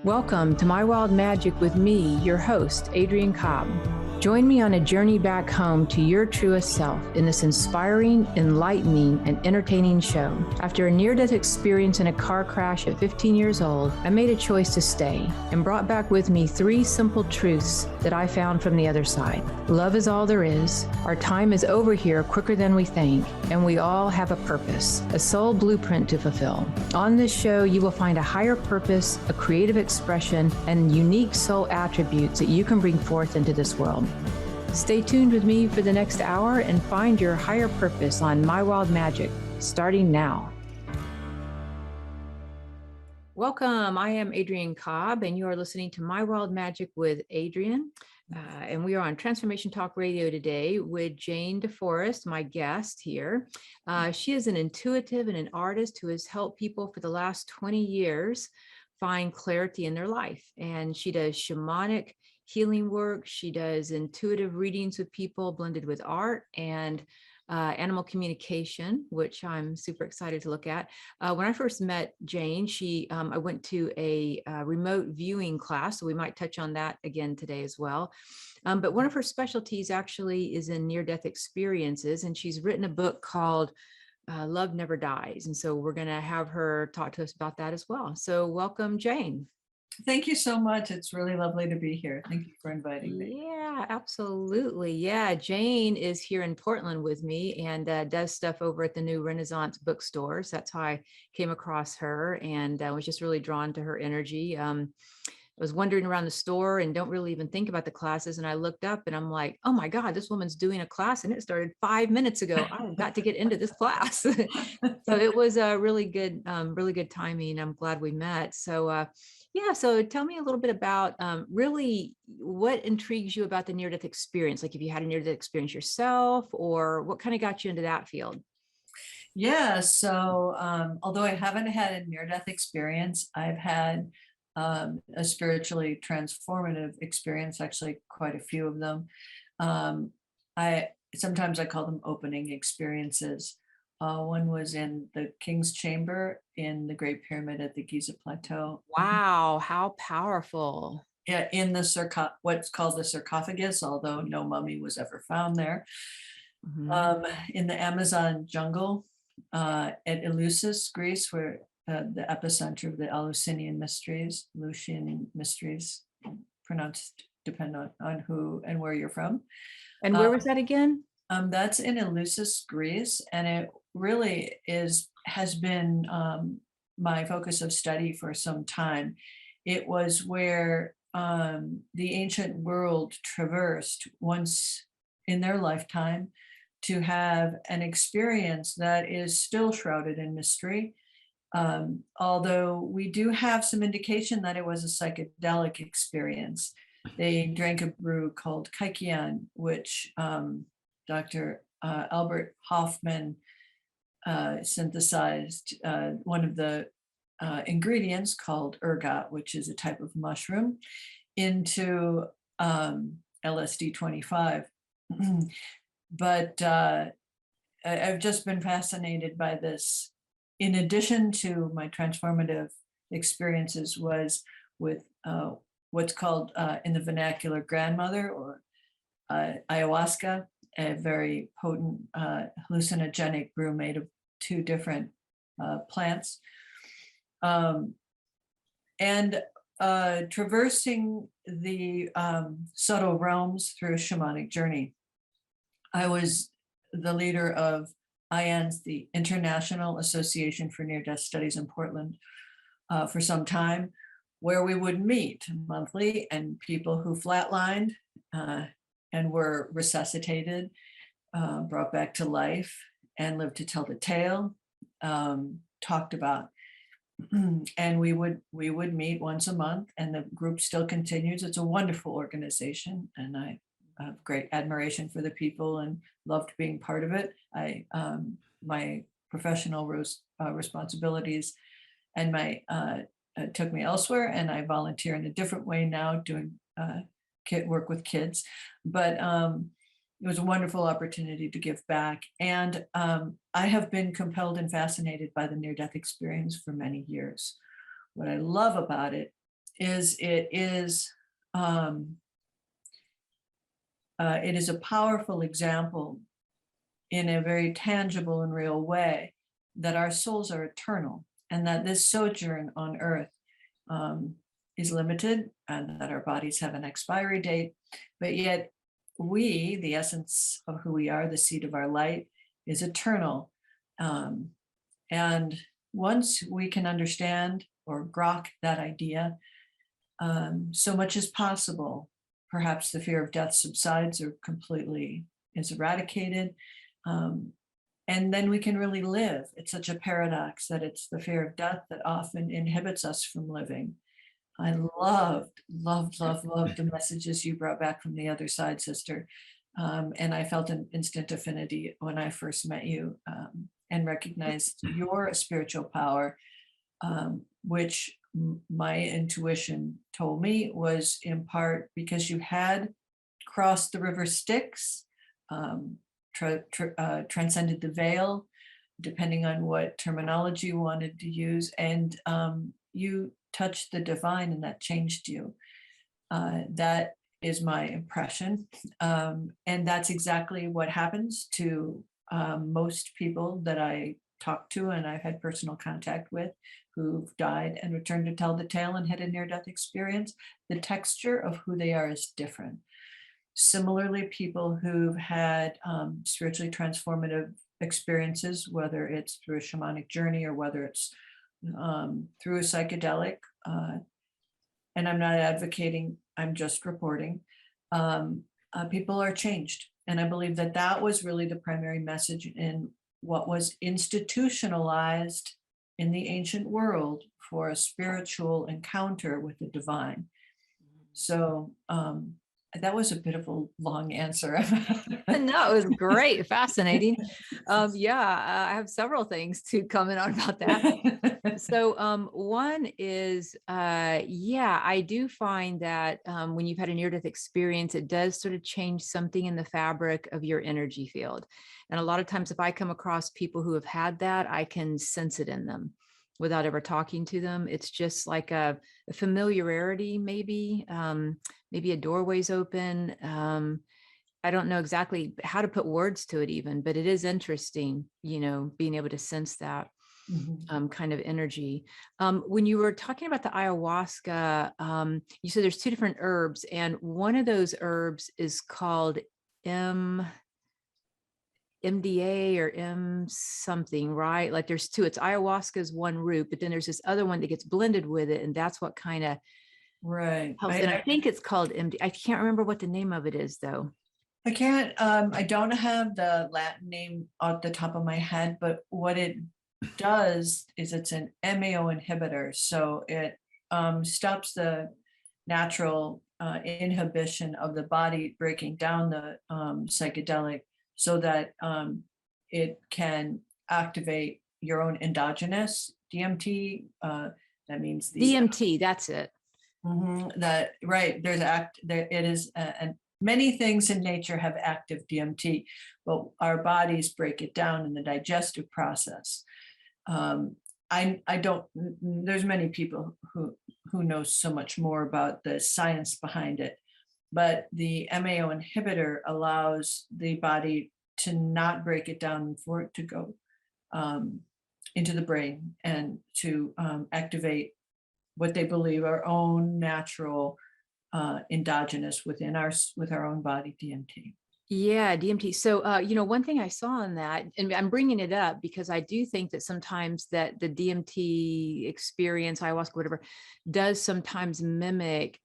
Welcome to My Wild Magic with me, your host, Adrienne Cobb. Join me on a journey back home to your truest self in this inspiring, enlightening, and entertaining show. After a near-death experience in a car crash at 15 years old, I made a choice to stay and brought back with me 3 simple truths that I found from the other side. Love is all there is. Our time is over here quicker than we think, and we all have a purpose, a soul blueprint to fulfill. On this show, you will find a higher purpose, a creative expression, and unique soul attributes that you can bring forth into this world. Stay tuned with me for the next hour and find your higher purpose on My Wild Magic, starting now. Welcome. I am Adrienne Cobb, and you are listening to My Wild Magic with Adrienne. And we are on Transformation Talk Radio today with Jane Deforest, my guest here. She is an intuitive and an artist who has helped people for the last 20 years find clarity in their life. And she does shamanic healing work. She does intuitive readings with people blended with art and animal communication, which I'm super excited to look at. When I first met Jane, I went to a remote viewing class, so we might touch on that again today as well. But one of her specialties actually is in near-death experiences, and she's written a book called Love Never Dies. And so we're going to have her talk to us about that as well. So welcome, Jane. Thank you so much. It's really lovely to be here. Thank you for inviting me. Yeah, absolutely. Yeah, Jane is here in Portland with me and does stuff over at the new Renaissance bookstores. That's how I came across her and was just really drawn to her energy. I was wandering around the store and don't really even think about the classes. And I looked up and I'm like, oh my God, this woman's doing a class and it started 5 minutes ago. I've got to get into this class. So it was a really good timing. I'm glad we met. So yeah, so tell me a little bit about really what intrigues you about the near-death experience, like if you had a near-death experience yourself, or what kind of got you into that field? Yeah, so although I haven't had a near-death experience, I've had a spiritually transformative experience, actually quite a few of them. Sometimes I call them opening experiences. One was in the King's Chamber in the Great Pyramid at the Giza Plateau. Wow, how powerful. Yeah, in the what's called the sarcophagus, although no mummy was ever found there. Mm-hmm. In the Amazon jungle at Eleusis, Greece, where the epicenter of the Eleusinian mysteries, pronounced depend on who and where you're from. And where was that again? That's in Eleusis, Greece, and it really has been my focus of study for some time. It was where the ancient world traversed once in their lifetime to have an experience that is still shrouded in mystery. Although we do have some indication that it was a psychedelic experience. They drank a brew called Kaikian, which Dr. Albert Hoffman synthesized one of the ingredients called ergot, which is a type of mushroom, into LSD 25. But I've just been fascinated by this. In addition to my transformative experiences was with what's called in the vernacular grandmother or ayahuasca, a very potent hallucinogenic brew made of 2 different plants. And traversing the subtle realms through a shamanic journey. I was the leader of IANS, the International Association for Near-Death Studies in Portland, for some time, where we would meet monthly, and people who flatlined and were resuscitated, brought back to life, and lived to tell the tale, talked about. And we would meet once a month, and the group still continues. It's a wonderful organization, and I have great admiration for the people and loved being part of it. My professional responsibilities and my took me elsewhere, and I volunteer in a different way now, doing work with kids. But it was a wonderful opportunity to give back. And I have been compelled and fascinated by the near-death experience for many years. What I love about it is it is a powerful example in a very tangible and real way that our souls are eternal and that this sojourn on earth is limited and that our bodies have an expiry date, but yet we, the essence of who we are, the seed of our light, is eternal. And once we can understand or grok that idea, so much is possible. Perhaps the fear of death subsides or completely is eradicated. And then we can really live. It's such a paradox that it's the fear of death that often inhibits us from living. I loved the messages you brought back from the other side, sister. And I felt an instant affinity when I first met you, and recognized your spiritual power, which my intuition told me was in part because you had crossed the river Styx, transcended the veil, depending on what terminology you wanted to use, and you touched the divine and that changed you. That is my impression. And that's exactly what happens to most people that I talk to and I've had personal contact with who've died and returned to tell the tale and had a near-death experience. The texture of who they are is different. Similarly, people who've had spiritually transformative experiences, whether it's through a shamanic journey or whether it's through a psychedelic, and I'm not advocating, I'm just reporting, people are changed. And I believe that that was really the primary message in what was institutionalized in the ancient world for a spiritual encounter with the divine. So that was a bit of a long answer. No, it was great, fascinating. Yeah, I have several things to comment on about that. So one is, yeah, I do find that when you've had a near-death experience, it does sort of change something in the fabric of your energy field. And a lot of times if I come across people who have had that, I can sense it in them without ever talking to them. It's just like a familiarity, maybe, maybe a doorway's open. I don't know exactly how to put words to it even, but it is interesting, you know, being able to sense that kind of energy. When you were talking about the ayahuasca, you said there's two different herbs, and one of those herbs is called MDA or M something, right? Like there's two. It's ayahuasca is one root, but then there's this other one that gets blended with it, and that's what kind of right. helps. And I think it's called MD. I can't remember what the name of it is though. I can't, I don't have the Latin name off the top of my head, but what it does is it's an MAO inhibitor. So it stops the natural inhibition of the body breaking down the psychedelic so that it can activate your own endogenous DMT. That means the DMT, that's it. That right. There it is, and many things in nature have active DMT, but our bodies break it down in the digestive process. I don't. There's many people who know so much more about the science behind it, but the MAO inhibitor allows the body to not break it down and for it to go into the brain and to activate what they believe our own natural endogenous with our own body DMT. Yeah, DMT. So, you know, one thing I saw in that, and I'm bringing it up because I do think that sometimes that the DMT experience, ayahuasca, whatever, does sometimes mimic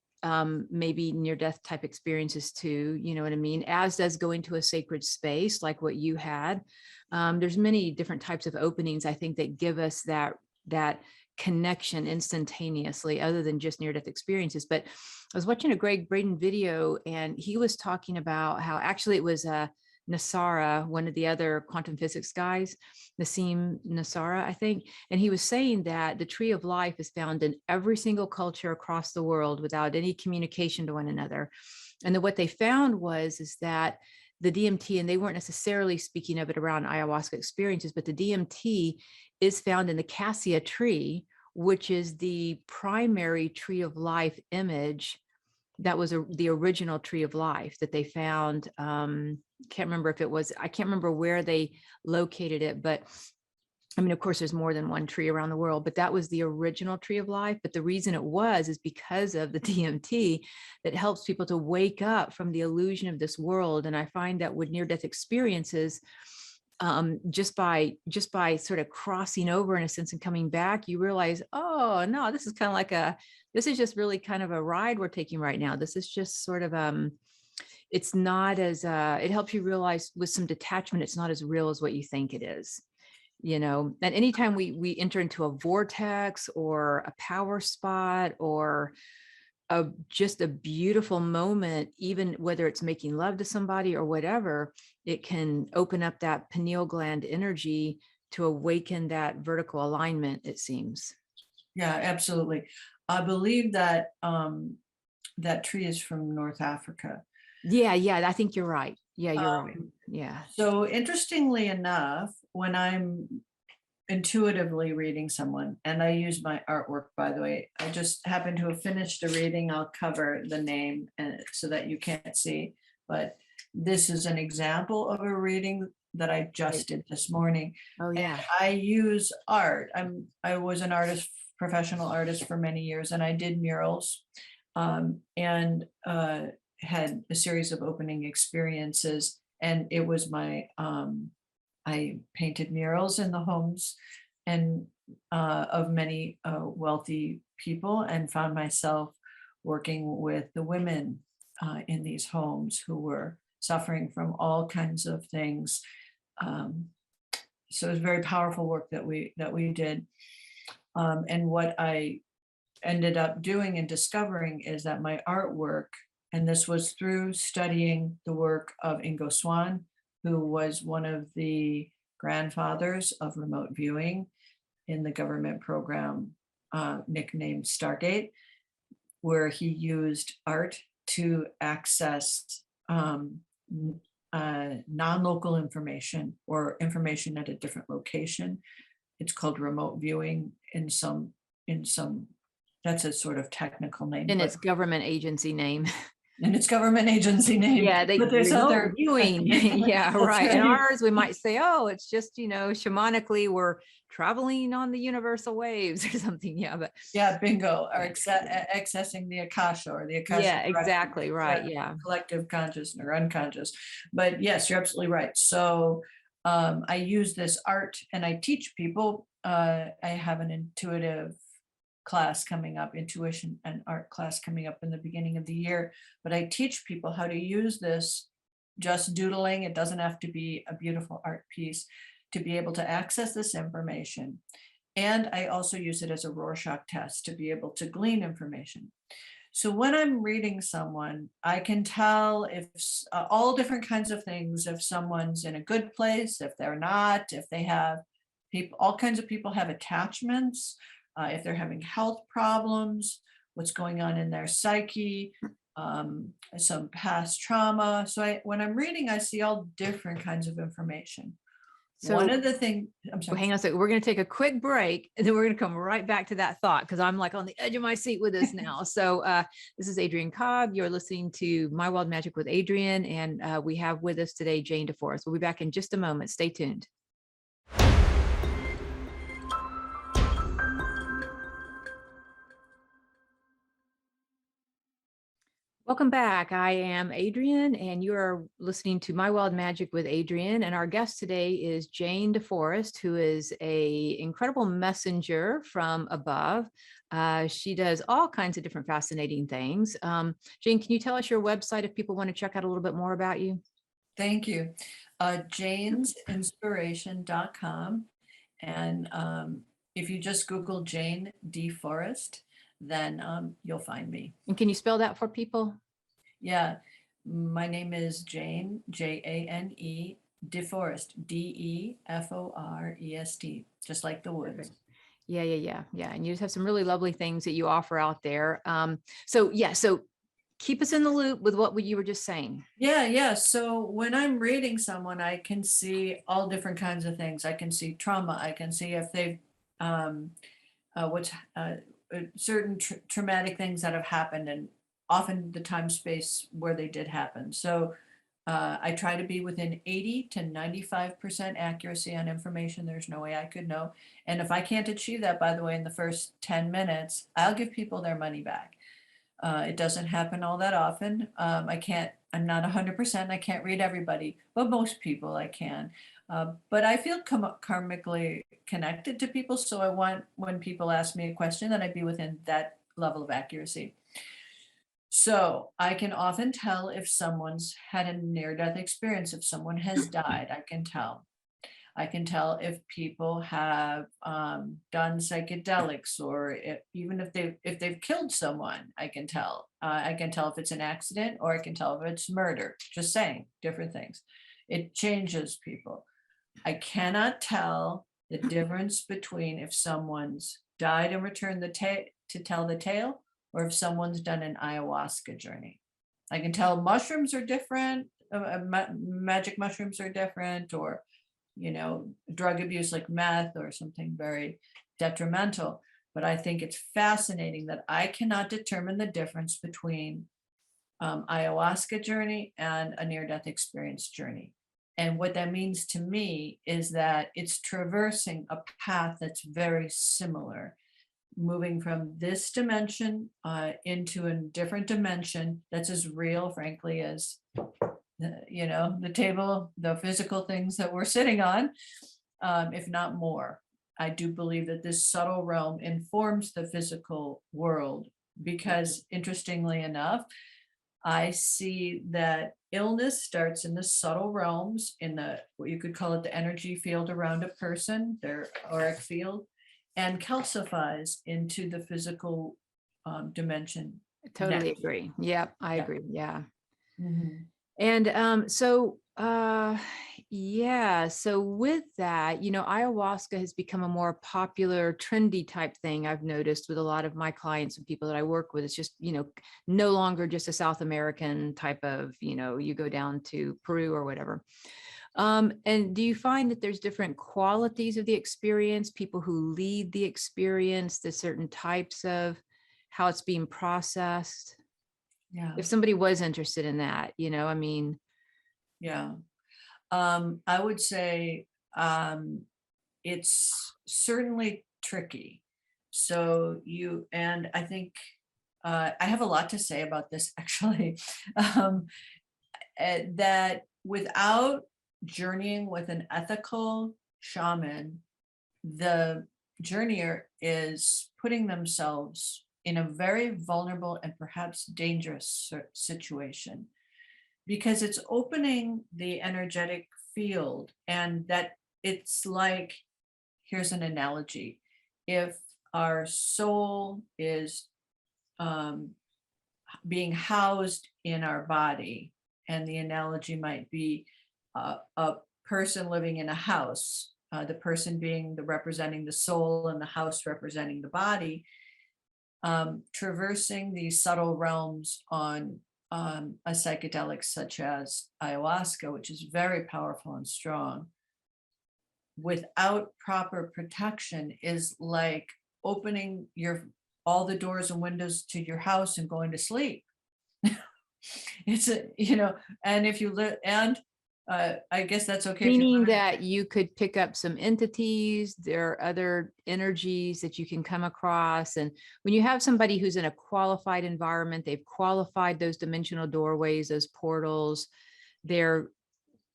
maybe near-death type experiences too, you know what I mean? As does going to a sacred space like what you had. There's many different types of openings, I think, that give us that connection instantaneously other than just near-death experiences. But I was watching a Greg Braden video and he was talking about how actually it was Nassara, one of the other quantum physics guys, Nassim Nassara, I think. And he was saying that the tree of life is found in every single culture across the world without any communication to one another. And then what they found is that the DMT, and they weren't necessarily speaking of it around ayahuasca experiences, but the DMT is found in the cassia tree, which is the primary tree of life image that was the original tree of life that they found. Can't remember if it was, I can't remember where they located it, but I mean, of course, there's more than one tree around the world, but that was the original tree of life. But the reason it was is because of the DMT that helps people to wake up from the illusion of this world. And I find that with near-death experiences, just by sort of crossing over in a sense and coming back, you realize, oh no, this is kind of like this is just really kind of a ride we're taking right now. This is just sort of it's not as it helps you realize with some detachment, it's not as real as what you think it is. And anytime we enter into a vortex or a power spot or just a beautiful moment, even whether it's making love to somebody or whatever, it can open up that pineal gland energy to awaken that vertical alignment, it seems. Yeah, absolutely. I believe that that tree is from North Africa. Yeah, I think you're right. Yeah, you're right. Yeah. So interestingly enough, when I'm intuitively reading someone, and I use my artwork, by the way, I just happen to have finished a reading. I'll cover the name and so that you can't see, but this is an example of a reading that I just did this morning. Oh yeah. And I use art. I was an artist, professional artist for many years, and I did murals, and had a series of opening experiences. And it was my I painted murals in the homes and of many wealthy people, and found myself working with the women in these homes who were suffering from all kinds of things. So it was very powerful work that we did. And what I ended up doing and discovering is that my artwork, and this was through studying the work of Ingo Swann, who was one of the grandfathers of remote viewing in the government program nicknamed Stargate, where he used art to access non-local information or information at a different location. It's called remote viewing in some, that's a sort of technical name. And it's government agency name. And it's government agency name. Yeah, but there's other viewing. Yeah, right. And right. ours, we might say, oh, it's just, shamanically, we're traveling on the universal waves or something. Yeah, but yeah, bingo, or accessing the Akasha or the Akasha. Yeah, exactly. Right. Yeah. Collective conscious or unconscious. But yes, you're absolutely right. So I use this art and I teach people. I have an intuitive class coming up, intuition and art class coming up in the beginning of the year. But I teach people how to use this, just doodling. It doesn't have to be a beautiful art piece, to be able to access this information. And I also use it as a Rorschach test to be able to glean information. So when I'm reading someone, I can tell if all different kinds of things, if someone's in a good place, if they're not, if they have people, all kinds of people have attachments, if they're having health problems, what's going on in their psyche, some past trauma. So when I'm reading, I see all different kinds of information. So one of the things, I'm sorry. Well, hang on a second. We're going to take a quick break and then we're going to come right back to that thought, because I'm like on the edge of my seat with this now. So this is Adrienne Cobb. You're listening to My Wild Magic with Adrienne, and we have with us today Jane Deforest. We'll be back in just a moment. Stay tuned. Welcome back. I am Adrienne, and you are listening to My Wild Magic with Adrienne. And our guest today is Jane Deforest, who is an incredible messenger from above. She does all kinds of different fascinating things. Jane, can you tell us your website if people want to check out a little bit more about you? Thank you. janesinspiration.com. And if you just Google Jane Deforest, then you'll find me. And can you spell that for people? Yeah, my name is Jane, Jane, Deforest, Deforest, just like the woods. Yeah. And you just have some really lovely things that you offer out there. So keep us in the loop with what you were just saying. Yeah. So when I'm reading someone, I can see all different kinds of things. I can see trauma. I can see if they've what's certain traumatic things that have happened, and often the time space where they did happen. So I try to be within 80 to 95% accuracy on information. There's no way I could know. And if I can't achieve that, by the way, in the first 10 minutes, I'll give people their money back. It doesn't happen all that often. I'm not 100%. I can't read everybody, but most people I can. But I feel karmically connected to people. So I want, when people ask me a question, that I be within that level of accuracy. So I can often tell if someone's had a near-death experience, if someone has died, I can tell. I can tell if people have done psychedelics, or even if they've killed someone. I can tell. I can tell if it's an accident, or I can tell if it's murder. Just saying, different things. It changes people. I cannot tell the difference between if someone's died and returned to tell the tale, or if someone's done an ayahuasca journey. I can tell mushrooms are different, magic mushrooms are different, or drug abuse like meth or something very detrimental. But I think it's fascinating that I cannot determine the difference between ayahuasca journey and a near-death experience journey. And what that means to me is that it's traversing a path that's very similar, moving from this dimension into a different dimension that's as real, frankly, as the table, the physical things that we're sitting on, if not more. I do believe that this subtle realm informs the physical world, because interestingly enough, I see that illness starts in the subtle realms, in the, what you could call it, the energy field around a person, their auric field, and calcifies into the physical dimension. I totally next. agree. Yep, I Yeah. agree. Yeah. Mhm. And so yeah, so with that, ayahuasca has become a more popular, trendy type thing I've noticed with a lot of my clients and people that I work with. It's just, no longer just a South American type of, you go down to Peru or whatever. And do you find that there's different qualities of the experience, people who lead the experience, the certain types of how it's being processed? Yeah. If somebody was interested in that, I mean. Yeah. I would say it's certainly tricky. So and I think I have a lot to say about this actually, that without journeying with an ethical shaman, the journeyer is putting themselves in a very vulnerable and perhaps dangerous situation, because it's opening the energetic field. And that it's like, here's an analogy. If our soul is being housed in our body, and the analogy might be a person living in a house, the person being representing the soul and the house representing the body, traversing these subtle realms on a psychedelic such as ayahuasca, which is very powerful and strong, without proper protection, is like opening all the doors and windows to your house and going to sleep. It's and if you live, and I guess that's okay. Meaning that you could pick up some entities, there are other energies that you can come across. And when you have somebody who's in a qualified environment, they've qualified those dimensional doorways, those portals, they're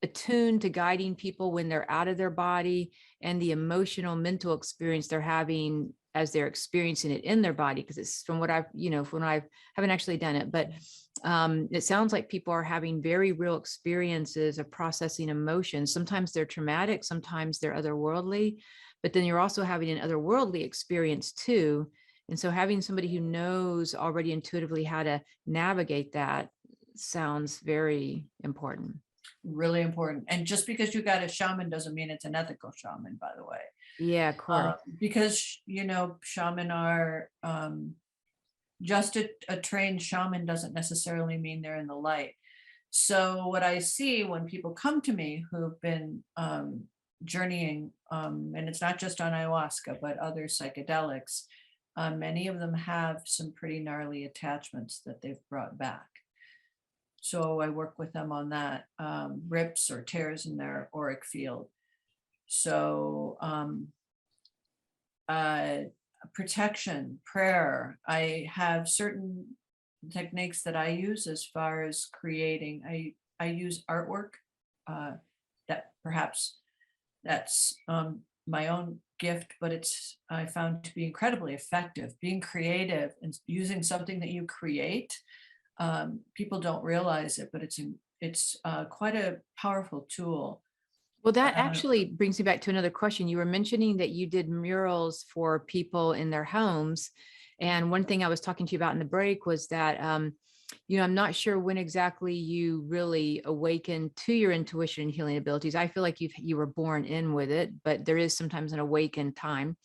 attuned to guiding people when they're out of their body, and the emotional, mental experience they're having as they're experiencing it in their body. Because it's from what I've, when I haven't actually done it, but it sounds like people are having very real experiences of processing emotions. Sometimes they're traumatic, sometimes they're otherworldly, but then you're also having an otherworldly experience too. And so having somebody who knows already intuitively how to navigate that sounds very important. Really important. And just because you got a shaman doesn't mean it's an ethical shaman, by the way. Yeah, of course. Because shaman are just a trained shaman doesn't necessarily mean they're in the light. So what I see when people come to me who've been journeying, and it's not just on ayahuasca, but other psychedelics, many of them have some pretty gnarly attachments that they've brought back. So I work with them on that, rips or tears in their auric field. So protection, prayer. I have certain techniques that I use as far as creating. I use artwork, that perhaps that's my own gift, but it's I found to be incredibly effective. Being creative and using something that you create, people don't realize it, but it's quite a powerful tool. Well, that Uh, actually brings me back to another question. You were mentioning that you did murals for people in their homes. And one thing I was talking to you about in the break was that, I'm not sure when exactly you really awakened to your intuition and healing abilities. I feel like you were born in with it, but there is sometimes an awakened time.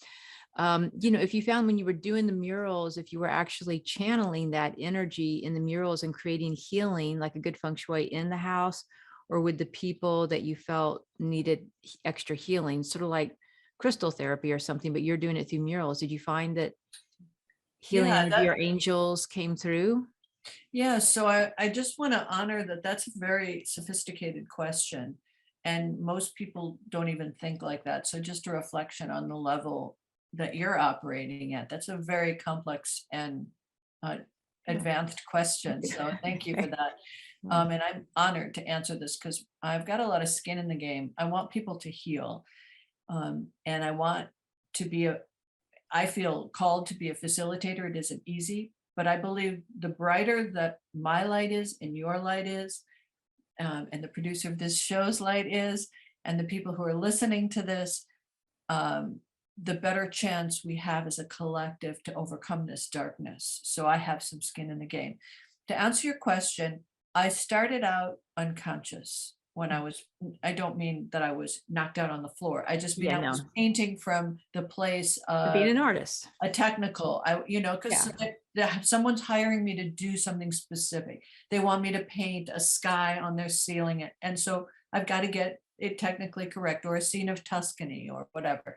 If you found when you were doing the murals, if you were actually channeling that energy in the murals and creating healing, like a good feng shui in the house, or with the people that you felt needed extra healing, sort of like crystal therapy or something, but you're doing it through murals. Did you find that healing yeah, energy or angels came through? yeah. So I just want to honor that. That's a very sophisticated question, and most people don't even think like that. So just a reflection on the level that you're operating at. That's a very complex and uh, advanced question. So thank you for that. And I'm honored to answer this because I've got a lot of skin in the game. I want people to heal. And I want to be I feel called to be a facilitator. It isn't easy, but I believe the brighter that my light is and your light is, and the producer of this show's light is, and the people who are listening to this, the better chance we have as a collective to overcome this darkness. So I have some skin in the game. To answer your question, I started out unconscious when I don't mean that I was knocked out on the floor. I just mean Yeah, I was no, painting from the place being of an artist. a technical, because Yeah. someone's hiring me to do something specific. They want me to paint a sky on their ceiling. And so I've got to get it technically correct, or a scene of Tuscany or whatever.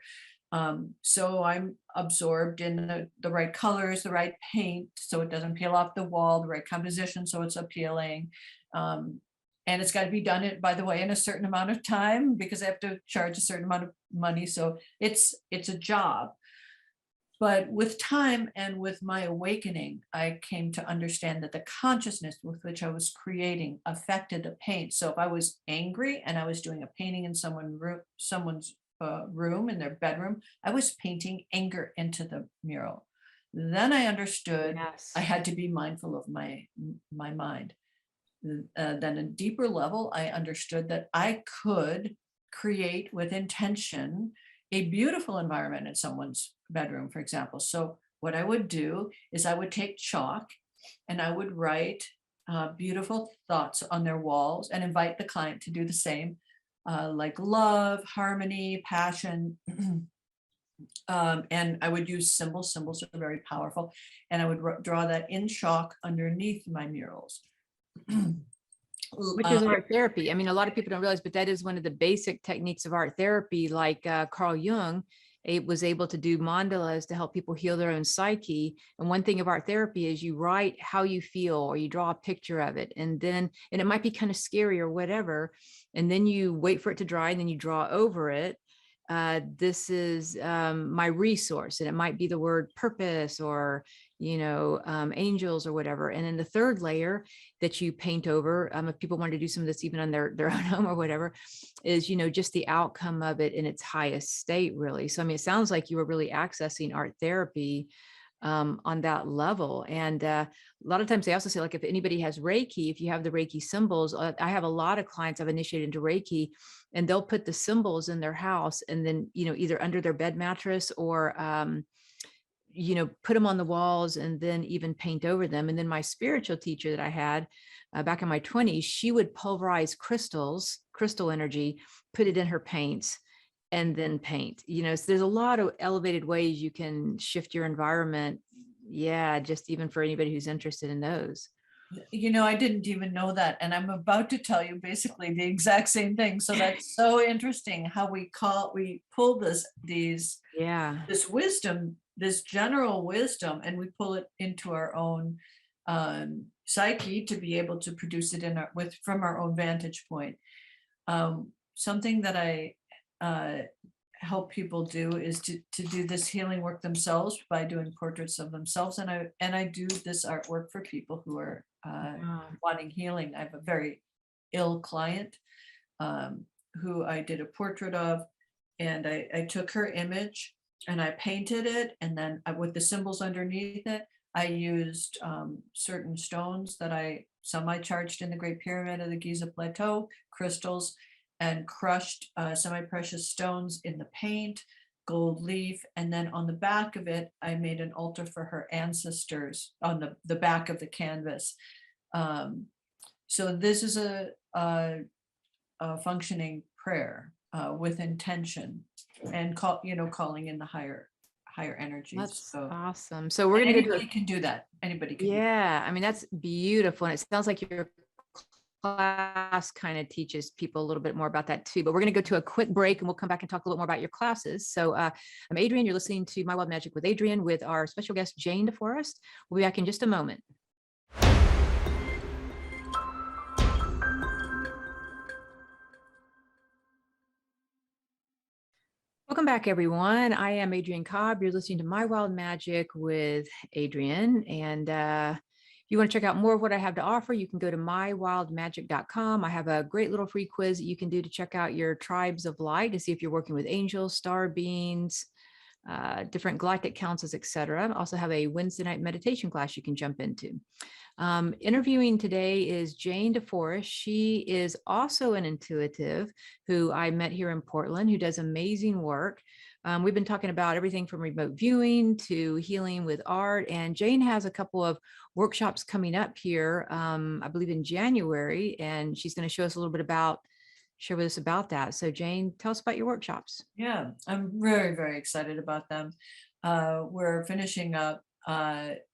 So I'm absorbed in the right colors, the right paint, so it doesn't peel off the wall, the right composition, so it's appealing. And it's got to be done it, by the way, in a certain amount of time because I have to charge a certain amount of money. So it's a job. But with time and with my awakening, I came to understand that the consciousness with which I was creating affected the paint. So if I was angry and I was doing a painting in someone's room in their bedroom, I was painting anger into the mural. Then I understood I Yes. had to be mindful of my mind. Then a deeper level, I understood that I could create with intention a beautiful environment in someone's bedroom, for example. So what I would do is I would take chalk and I would write beautiful thoughts on their walls and invite the client to do the same, like love, harmony, passion. And I would use symbols. Symbols are very powerful. And I would draw that in chalk underneath my murals. Which is art therapy. I mean, a lot of people don't realize, but that is one of the basic techniques of art therapy. Like Carl Jung, was able to do mandalas to help people heal their own psyche. And one thing of art therapy is you write how you feel, or you draw a picture of it, and it might be kind of scary or whatever, and then you wait for it to dry, and then you draw over it. This is my resource, and it might be the word purpose or angels or whatever. And then the third layer that you paint over, if people want to do some of this even on their own home or whatever, is just the outcome of it in its highest state, really. So I mean, it sounds like you were really accessing art therapy on that level. And a lot of times they also say, like, if anybody has Reiki, if you have the Reiki symbols, I have a lot of clients I've initiated into Reiki, and they'll put the symbols in their house, and then either under their bed mattress or put them on the walls, and then even paint over them. And then my spiritual teacher that I had back in my 20s, she would pulverize crystal energy, put it in her paints, and then paint. So there's a lot of elevated ways you can shift your environment Yeah, just even for anybody who's interested in those. I didn't even know that. And I'm about to tell you basically the exact same thing. So that's so interesting how we pull Yeah. this wisdom, this general wisdom, and we pull it into our own psyche to be able to produce it from our own vantage point. Something that I help people do is to do this healing work themselves by doing portraits of themselves, and I do this artwork for people who are Wow. wanting healing. I have a very ill client who I did a portrait of, and I took her image and I painted it, and then with the symbols underneath it, I used certain stones some I charged in the Great Pyramid of the Giza Plateau, crystals, and crushed semi-precious stones in the paint, gold leaf, and then on the back of it, I made an altar for her ancestors on the back of the canvas. So this is a functioning prayer with intention and calling in the higher energies. That's So awesome. So we're going to go to anybody can do that. Anybody can do that. yeah, I mean, that's beautiful. And it sounds like your class kind of teaches people a little bit more about that too. But we're going to go to a quick break and we'll come back and talk a little more about your classes. So I'm Adrienne. You're listening to My Wild Magic with Adrienne with our special guest, Jane Deforest. We'll be back in just a moment. Welcome back, everyone. I am Adrienne Cobb. You're listening to My Wild Magic with Adrienne. And if you want to check out more of what I have to offer, you can go to mywildmagic.com. I have a great little free quiz that you can do to check out your tribes of light to see if you're working with angels, star beings, different galactic councils, etc. I also have a Wednesday night meditation class you can jump into. Interviewing today is Jane Deforest. She is also an intuitive who I met here in Portland, who does amazing work. We've been talking about everything from remote viewing to healing with art. And Jane has a couple of workshops coming up here, I believe in January, and she's going to share with us about that. So Jane, tell us about your workshops. Yeah, I'm very, very excited about them. We're finishing up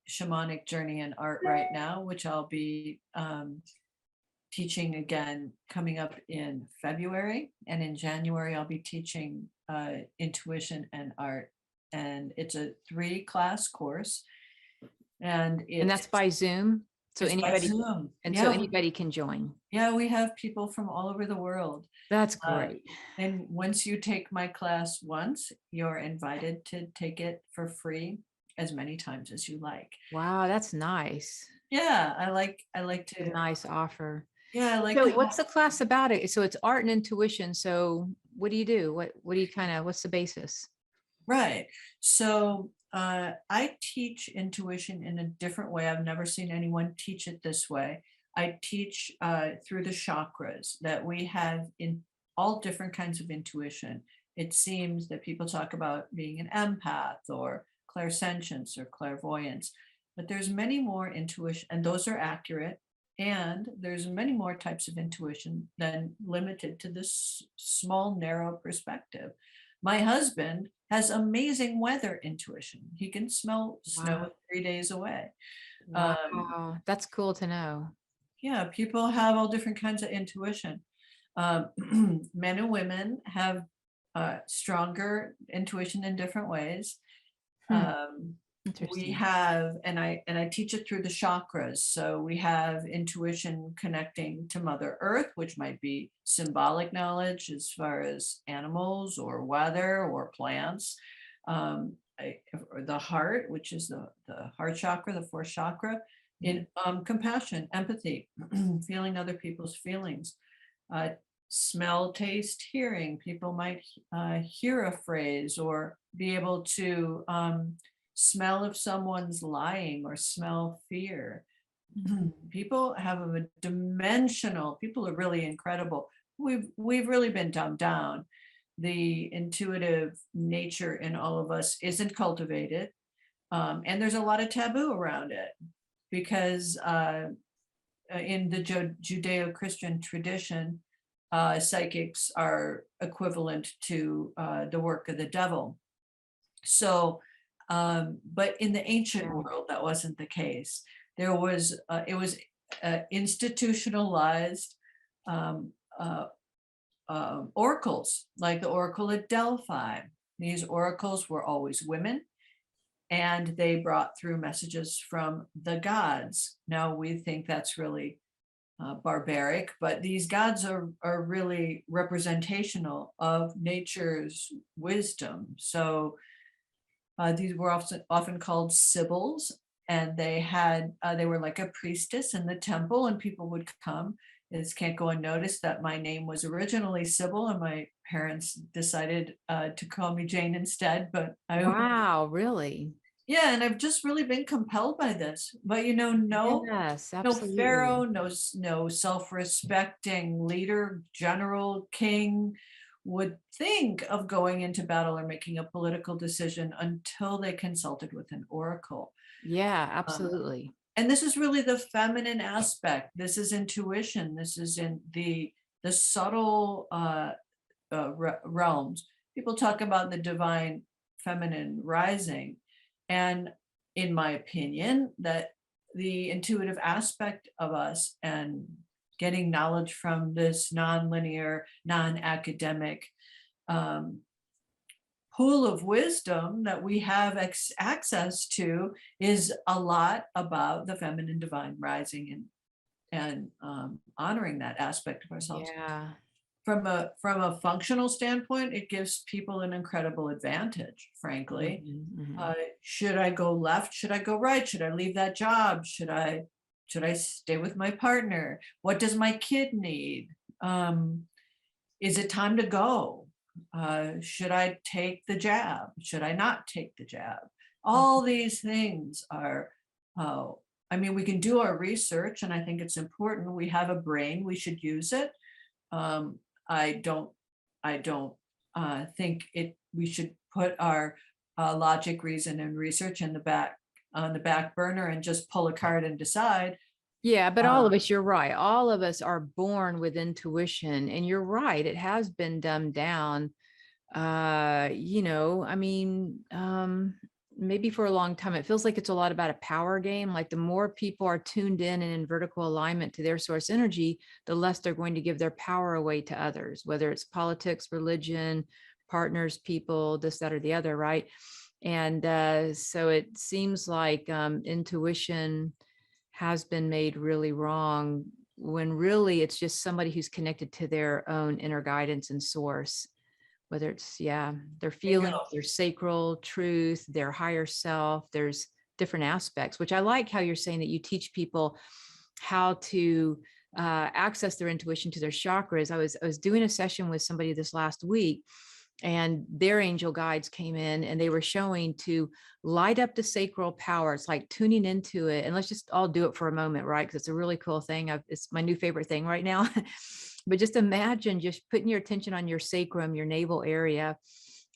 shamanic journey and art right now, which I'll be teaching again coming up in February, and in January I'll be teaching intuition and art, and it's a 3-class course, and that's by Zoom. So anybody, Zoom. so anybody can join. Yeah, we have people from all over the world. That's great. And once you take my class once, you're invited to take it for free as many times as you like. Wow, that's nice. Yeah, I like to. A nice offer. Yeah, I like. So what's the class about it? So it's art and intuition. So what do you do? What do you what's the basis? Right. So I teach intuition in a different way. I've never seen anyone teach it this way. I teach through the chakras, that we have in all different kinds of intuition. It seems that people talk about being an empath or clairsentience or clairvoyance, but there's many more intuition, and those are accurate. And there's many more types of intuition than limited to this small, narrow perspective. My husband has amazing weather intuition. He can smell snow 3 days away. Wow, that's cool to know. Yeah, people have all different kinds of intuition. Men and women have stronger intuition in different ways. We have, and I teach it through the chakras. So we have intuition connecting to Mother Earth, which might be symbolic knowledge as far as animals or weather or plants. Or the heart, which is the heart chakra, the fourth chakra, in compassion, empathy, feeling other people's feelings. Smell, taste, hearing. People might hear a phrase or be able to smell if someone's lying or smell fear. People have a dimensional, people are really incredible. We've really been dumbed down. The intuitive nature in all of us isn't cultivated. And there's a lot of taboo around it because in the Judeo-Christian tradition, psychics are equivalent to the work of the devil. So But in the ancient Yeah. world, that wasn't the case. It was institutionalized um, uh, oracles, like the Oracle at Delphi. These oracles were always women, and they brought through messages from the gods. Now we think that's really barbaric, but these gods are really representational of nature's wisdom. So these were often called Symbols, and they were like a priestess in the temple, and people would come. This can't go unnoticed that my name was originally Sybil, and my parents decided to call me Jane instead. But Wow, really? yeah, and I've just really been compelled by this. But Yes, no absolutely. pharaoh, no self-respecting leader, general, king would think of going into battle or making a political decision until they consulted with an oracle. Yeah, Um, absolutely. and this is really the feminine aspect. This is intuition. This is in the subtle realms. People talk about the divine feminine rising, and in my opinion, that the intuitive aspect of us and getting knowledge from this non-linear, non-academic um, pool of wisdom that we have access to is a lot about the feminine divine rising and honoring that aspect of ourselves. Yeah. From a functional standpoint, it gives people an incredible advantage, frankly. Mhm, mhm. Should I go left? Should I go right? Should I leave that job? Should I stay with my partner? What does my kid need? Is it time to go? Should I take the jab? Should I not take the jab? All these things are, uh, I mean, we can do our research, and I think it's important. We have a brain, we should use it. Um, I don't, I don't think we should put our logic, reason, and research on the back burner and just pull a card and decide. Yeah, but all Uh, of us, you're right. All of us are born with intuition, and you're right. It has been dumbed down. I mean, maybe for a long time, it feels like it's a lot about a power game. Like the more people are tuned in and in vertical alignment to their source energy, the less they're going to give their power away to others, whether it's politics, religion, partners, people, this, that, or the other, right? And so it seems like intuition has been made really wrong when really it's just somebody who's connected to their own inner guidance and source, whether it's, yeah, their Bingo. feelings, their sacral truth, their higher self. There's different aspects, which I like how you're saying that you teach people how to access their intuition to their chakras. I was doing a session with somebody this last week, and their angel guides came in and they were showing to light up the sacral power. It's like tuning into it. And let's just all do it for a moment, right? Because it's a really cool thing. It's my new favorite thing right now. But just imagine just putting your attention on your sacrum, your navel area,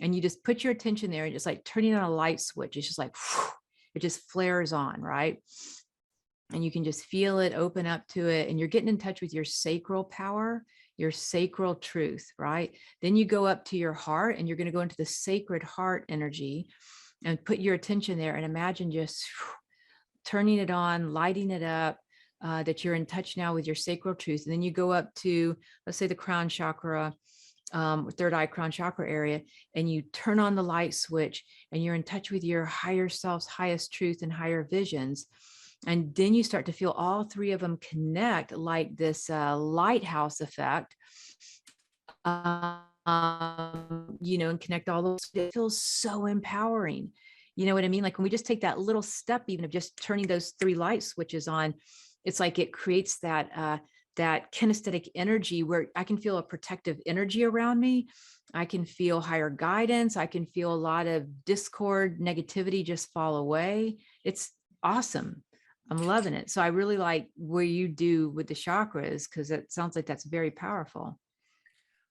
and you just put your attention there and just like turning on a light switch. It's just like, it just flares on, right? And you can just feel it open up to it, and you're getting in touch with your sacral power, your sacral truth, right? Then you go up to your heart, and you're going to go into the sacred heart energy and put your attention there and imagine just turning it on, lighting it up, that you're in touch now with your sacral truth. And then you go up to, let's say, the crown chakra, third eye crown chakra area, and you turn on the light switch, and you're in touch with your higher self's highest truth and higher visions. And then you start to feel all three of them connect like this lighthouse effect, and connect all those. It feels so empowering. You know what I mean? Like when we just take that little step, even of just turning those three light switches on, it's like it creates that kinesthetic energy where I can feel a protective energy around me. I can feel higher guidance. I can feel a lot of discord, negativity just fall away. It's awesome. I'm loving it. So I really like where you do with the chakras, because it sounds like that's very powerful.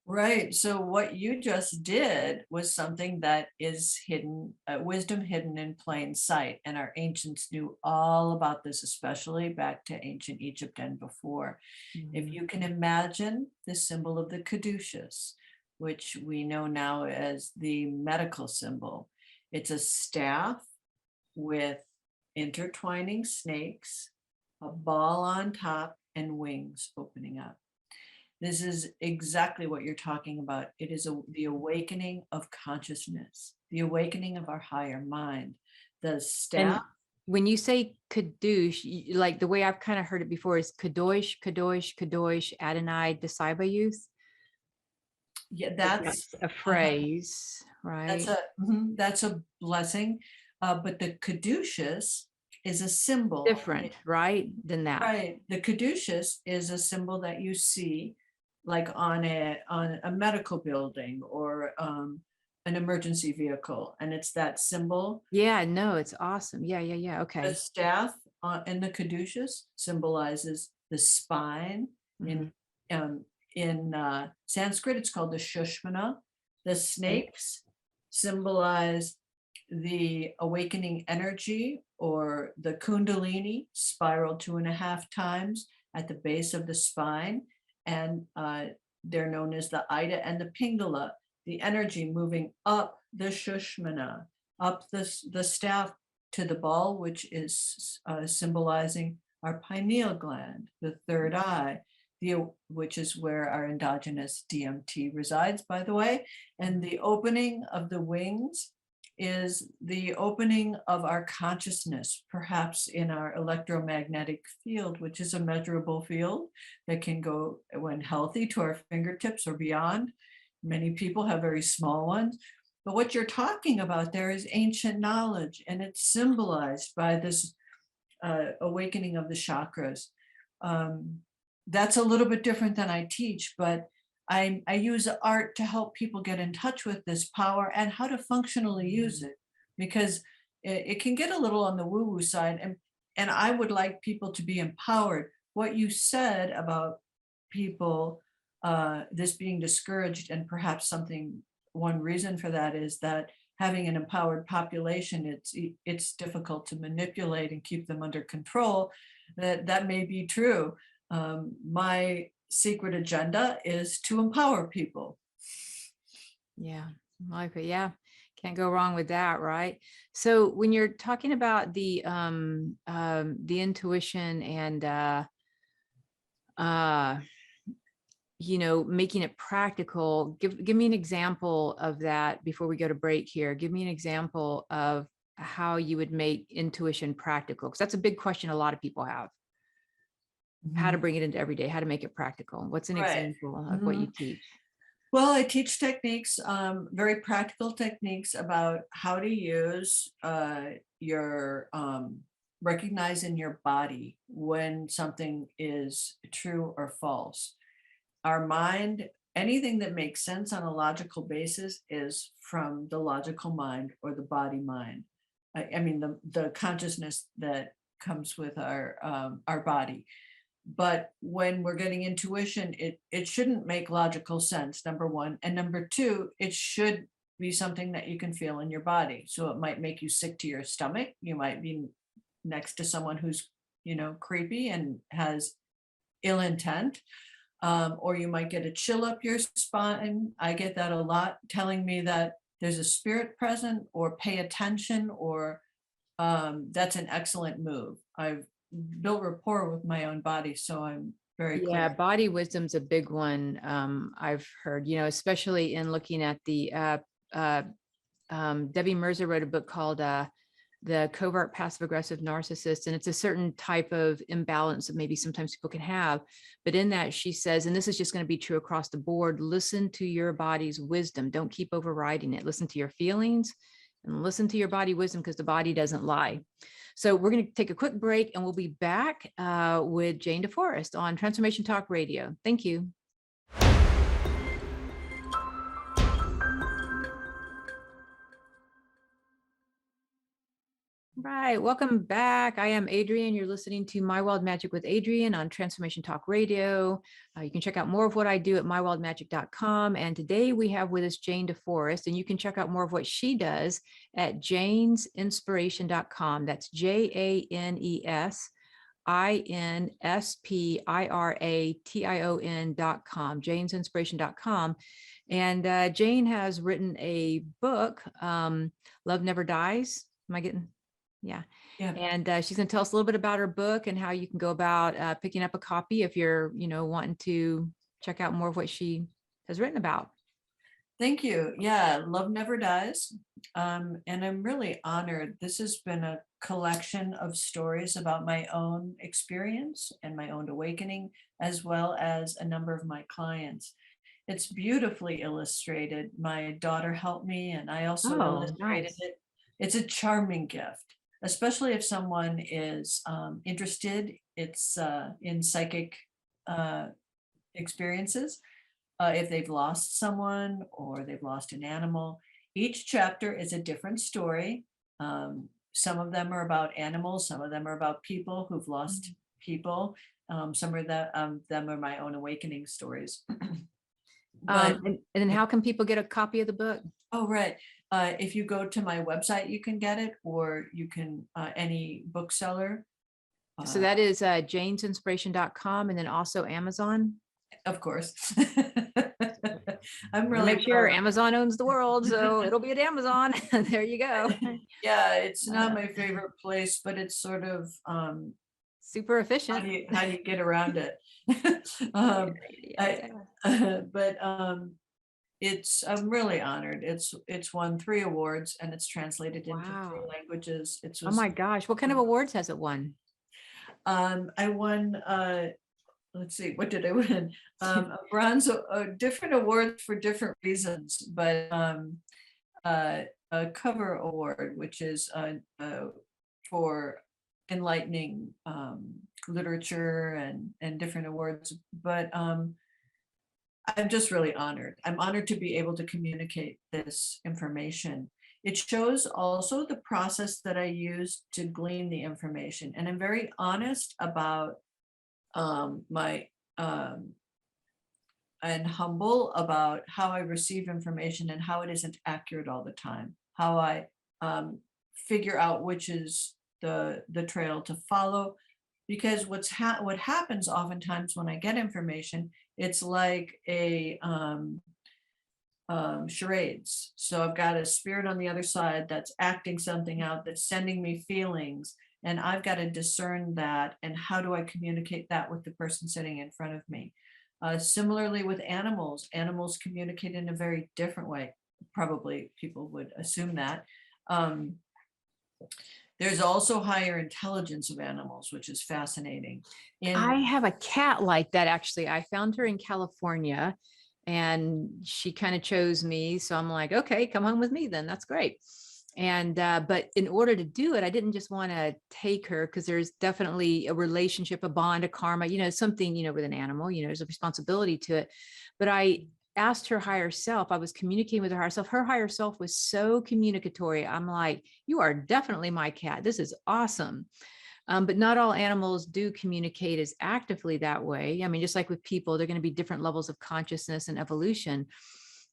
Right. So what you just did was something that is hidden, wisdom hidden in plain sight. And our ancients knew all about this, especially back to ancient Egypt and before. If you can imagine the symbol of the caduceus, which we know now as the medical symbol, it's a staff with intertwining snakes, a ball on top, and wings opening up. This is exactly what you're talking about. It is the awakening of consciousness, the awakening of our higher mind. The staff. And when you say Kadosh, like the way I've kind of heard it before is Kadosh, Kadosh, Kadosh, Adonai, Youth. Yeah, That's a phrase, right? that's a blessing. But the caduceus is a symbol. Different, right? Than that. Right. The caduceus is a symbol that you see like on a medical building or an emergency vehicle. And it's that symbol. Yeah, no, it's awesome. Yeah. The Okay. staff in the caduceus symbolizes the spine. Mhm. In Sanskrit, it's called the shushmana. The snakes symbolize the awakening energy or the kundalini spiral 2.5 times at the base of the spine. And they're known as the Ida and the Pingala, the energy moving up the Shushmana, up the staff to the ball, which is symbolizing our pineal gland, the third eye, which is where our endogenous DMT resides, by the way. And the opening of the wings is the opening of our consciousness, perhaps in our electromagnetic field, which is a measurable field that can go, when healthy, to our fingertips or beyond. Many people have very small ones. But what you're talking about there is ancient knowledge, and it's symbolized by this awakening of the chakras. That's a little bit different than I teach, but I use art to help people get in touch with this power and how to functionally use it, because it can get a little on the woo-woo side. And I would like people to be empowered. What you said about people, this being discouraged, and perhaps one reason for that is that having an empowered population, it's difficult to manipulate and keep them under control. That may be true. My secret agenda is to empower people. Yeah, like it. Yeah, can't go wrong with that, right? So when you're talking about the intuition and making it practical, give me an example of that before we go to break here. Give me an example of how you would make intuition practical, because that's a big question a lot of people have. How to bring it into every day, how to make it practical. What's an example of what you teach? Well, I teach techniques, very practical techniques about how to use your recognize in your body when something is true or false. Our mind, anything that makes sense on a logical basis is from the logical mind or the body mind. I mean, the consciousness that comes with our body. But when we're getting intuition, it shouldn't make logical sense, number one. And number two, it should be something that you can feel in your body. So it might make you sick to your stomach. You might be next to someone who's, creepy and has ill intent. Or you might get a chill up your spine. I get that a lot, telling me that there's a spirit present, or pay attention, or that's an excellent move. I've built rapport with my own body, so I'm very clear. Yeah, body wisdom's a big one. I've heard, especially in looking at the Debbie Mirza wrote a book called The Covert Passive Aggressive Narcissist, and it's a certain type of imbalance that maybe sometimes people can have. But in that, she says, and this is just going to be true across the board, listen to your body's wisdom. Don't keep overriding it. Listen to your feelings and listen to your body wisdom, because the body doesn't lie. So we're going to take a quick break, and we'll be back with Jane Deforest on Transformation Talk Radio. Thank you. Right. Welcome back. I am Adrienne. You're listening to My Wild Magic with Adrienne on Transformation Talk Radio. You can check out more of what I do at mywildmagic.com. And today we have with us Jane Deforest, and you can check out more of what she does at janesinspiration.com. That's JANESPIRATION.com, janesinspiration.com. And Jane has written a book, Love Never Dies. Am I getting Yeah. Yeah. And she's going to tell us a little bit about her book and how you can go about picking up a copy if you're, wanting to check out more of what she has written about. Thank you. Yeah, Love Never Dies. And I'm really honored. This has been a collection of stories about my own experience and my own awakening, as well as a number of my clients. It's beautifully illustrated. My daughter helped me, and I also Oh, illustrated nice. it. It's a charming gift, especially if someone is interested. It's in psychic uh, experiences, if they've lost someone or they've lost an animal. Each chapter is a different story. Some of them are about animals, some of them are about people who've lost people. Some of them are my own awakening stories. But And then how can people get a copy of the book? oh, right. If you go to my website, you can get it, or you can any bookseller. So Uh, that is janesinspiration.com and then also Amazon. of course. I'm To really make sure proud. Amazon owns the world, so it'll be at Amazon. There you go. Yeah, it's not Uh, my favorite place, but it's sort of Super efficient. how do you get around it? um, I, Yeah. but it's I'm really honored. It's won 3 awards and it's translated into 3 Wow. languages. It Oh was my gosh. What kind of awards has it won? I won let's see, what did I win? A bronze, different awards for different reasons, but a cover award, which is for enlightening literature and different awards. But I'm just really honored. I'm honored to be able to communicate this information. It shows also the process that I use to glean the information, and I'm very honest about my and humble about how I receive information and how it isn't accurate all the time. How I figure out which is the trail to follow, because what happens oftentimes when I get information, it's like a charades. So I've got a spirit on the other side that's acting something out, that's sending me feelings, and I've got to discern that. And how do I communicate that with the person sitting in front of me? Similarly with animals, animals communicate in a very different way. Probably people would assume that. Um, there's also higher intelligence of animals, which is fascinating. I In have a cat like that, actually. I found her in California and she kind of chose me. So I'm like, okay, come home with me then. That's great. And but in order to do it, I didn't just want to take her, because there's definitely a relationship, a bond, a karma, something, with an animal, there's a responsibility to it. But I asked her higher self, I was communicating with her higher self. Her higher self was so communicatory. I'm like, you are definitely my cat. This is awesome. But not all animals do communicate as actively that way. I mean, just like with people, they're going to be different levels of consciousness and evolution.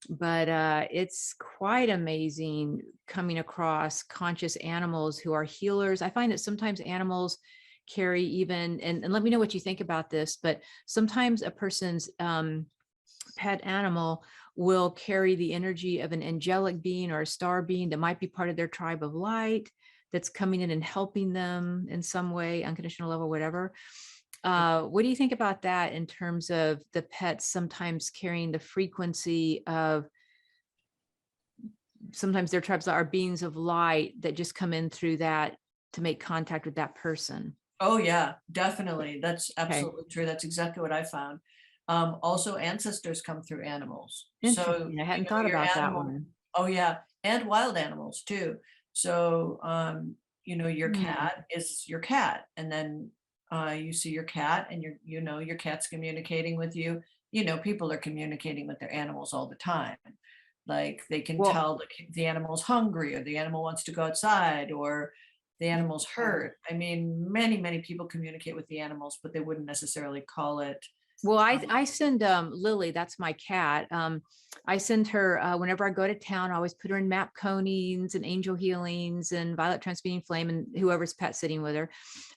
But it's quite amazing coming across conscious animals who are healers. I find that sometimes animals carry even, and let me know what you think about this, but sometimes a person's pet animal will carry the energy of an angelic being or a star being that might be part of their tribe of light, that's coming in and helping them in some way, unconditional level, whatever. What do you think about that in terms of the pets sometimes carrying the frequency of, sometimes their tribes are beings of light that just come in through that to make contact with that person? Oh yeah, definitely. That's Okay, absolutely true. That's exactly what I found. Also, ancestors come through animals. So, interesting. I hadn't thought your about that animal, one. oh yeah, and wild animals too. So, your Hmm. cat is your cat, and then you see your cat, and your cat's communicating with you. People are communicating with their animals all the time. Like they can Well, tell the animal's hungry, or the animal wants to go outside, or the animal's yeah. hurt. I mean, many, many people communicate with the animals, but they wouldn't necessarily call it Well, I send Lily, that's my cat. I send her whenever I go to town. I always put her in map conings and angel healings and violet transmuting flame and whoever's pet sitting with her.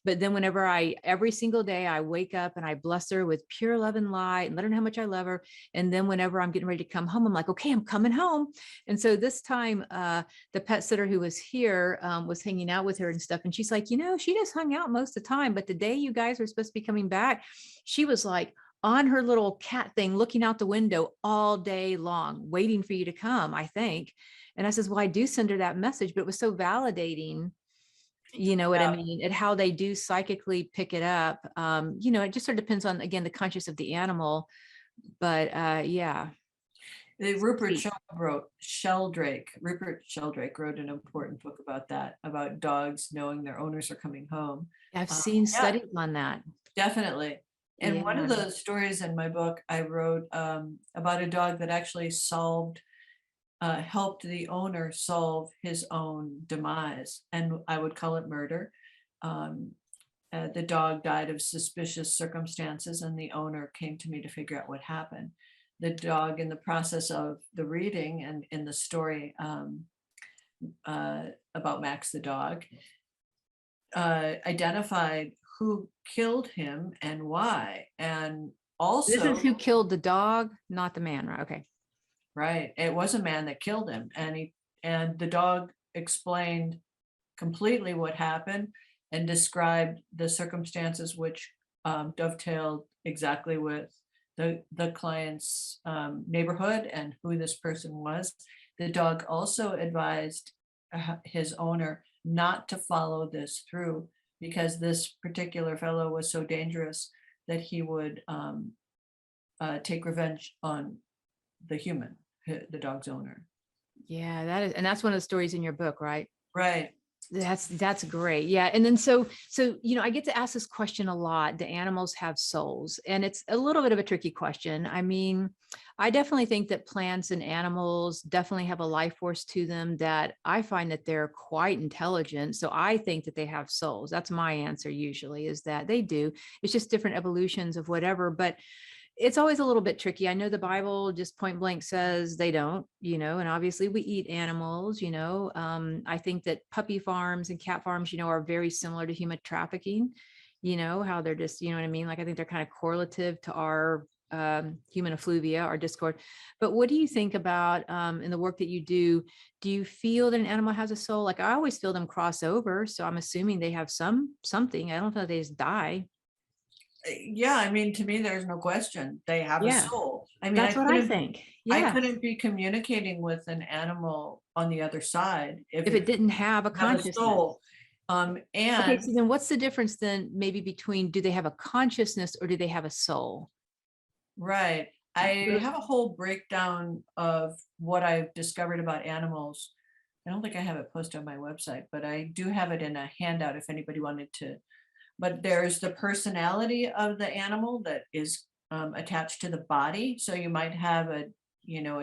But then whenever every single day I wake up and I bless her with pure love and light and let her know how much I love her. And then whenever I'm getting ready to come home, I'm like, okay, I'm coming home. And so this time the pet sitter who was here was hanging out with her and stuff. And she's like, she just hung out most of the time. But the day you guys were supposed to be coming back, she was like, on her little cat thing, looking out the window all day long, waiting for you to come, I think. And I says, well, I do send her that message, but it was so validating, you know what I mean, and how they do psychically pick it up. It just sort of depends on, again, the conscious of the animal. But yeah. Rupert Sheldrake wrote an important book about that, about dogs knowing their owners are coming home. I've seen studies on that. Definitely. And one of the stories in my book, I wrote about a dog that actually helped the owner solve his own demise. And I would call it murder. The dog died of suspicious circumstances, and the owner came to me to figure out what happened. The dog, in the process of the reading and in the story about Max the dog, identified who killed him and why. And also, this is who killed the dog, not the man, right? Okay. Right. It was a man that killed him. And the dog explained completely what happened and described the circumstances, which dovetailed exactly with the client's neighborhood and who this person was. The dog also advised his owner not to follow this through, because this particular fellow was so dangerous that he would take revenge on the human, the dog's owner. Yeah, that's one of the stories in your book, right? Right. That's great. Yeah. And then so I get to ask this question a lot. Do animals have souls? And it's a little bit of a tricky question. I mean, I definitely think that plants and animals definitely have a life force to them, that I find that they're quite intelligent. So I think that they have souls. That's my answer usually, is that they do. It's just different evolutions of whatever. But it's always a little bit tricky. I know the Bible just point blank says they don't, and obviously we eat animals, I think that puppy farms and cat farms, are very similar to human trafficking, how they're just, you know what I mean? Like, I think they're kind of correlative to our human effluvia, our discord. But what do you think about in the work that you do you feel that an animal has a soul? Like, I always feel them cross over. So I'm assuming they have something. I don't feel like they just die. Yeah, I mean, to me, there's no question they have a soul. I mean, that's what I think. I couldn't be communicating with an animal on the other side if it didn't have a consciousness. Soul. And okay, so then what's the difference then maybe between, do they have a consciousness or do they have a soul? Right. I have a whole breakdown of what I've discovered about animals. I don't think I have it posted on my website, but I do have it in a handout if anybody wanted to. But there's the personality of the animal that is attached to the body. So you might have a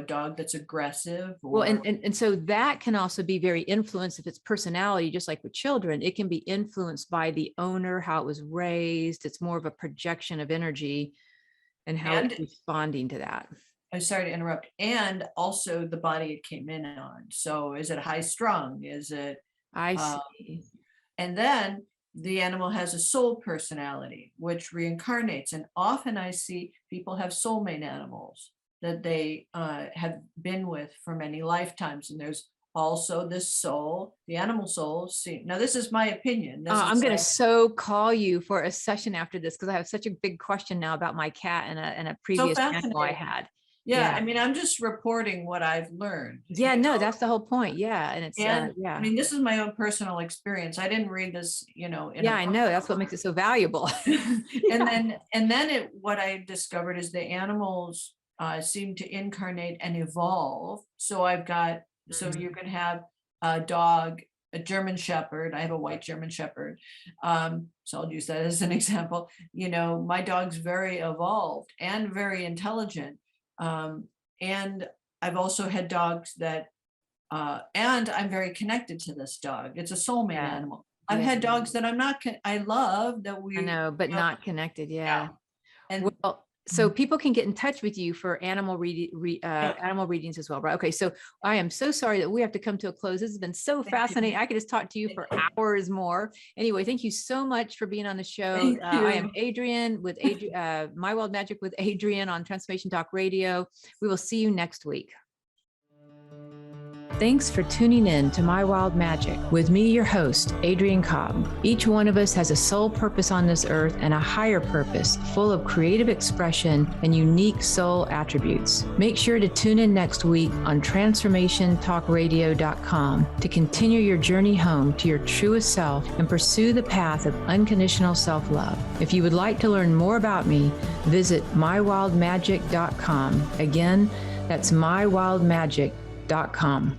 dog that's aggressive. Well, and so that can also be very influenced if it's personality, just like with children. It can be influenced by the owner, how it was raised. It's more of a projection of energy and how it's responding to that. I'm sorry to interrupt. And also the body it came in on. So is it high strung? Is it? I see. And then the animal has a soul personality, which reincarnates. And often I see people have soulmate animals that they have been with for many lifetimes. And there's also this soul, the animal soul. See, now this is my opinion. I'm going to call you for a session after this, because I have such a big question now about my cat and a previous animal I had. Yeah, I mean, I'm just reporting what I've learned. Yeah, no, that's the whole point. Yeah. And it's, yeah. I mean, this is my own personal experience. I didn't read this, I know. That's what makes it so valuable. And then what I discovered is the animals seem to incarnate and evolve. So so you can have a dog, a German Shepherd. I have a white German Shepherd. So I'll use that as an example. My dog's very evolved and very intelligent. And I've also had dogs that, and I'm very connected to this dog. It's a soulmate animal. I've had dogs that I love, that we, I know, but not connected. Yeah. And So people can get in touch with you for animal animal readings as well, right? Okay, so I am so sorry that we have to come to a close. This has been so Thank you. fascinating. I could just talk to you for hours more. Anyway, thank you so much for being on the show. Thank I am you. Adrienne with My Wild Magic with Adrienne on Transformation Talk Radio. We will see you next week. Thanks for tuning in to My Wild Magic with me, your host, Adrienne Cobb. Each one of us has a soul purpose on this earth and a higher purpose full of creative expression and unique soul attributes. Make sure to tune in next week on transformationtalkradio.com to continue your journey home to your truest self and pursue the path of unconditional self-love. If you would like to learn more about me, visit mywildmagic.com. Again, that's mywildmagic.com.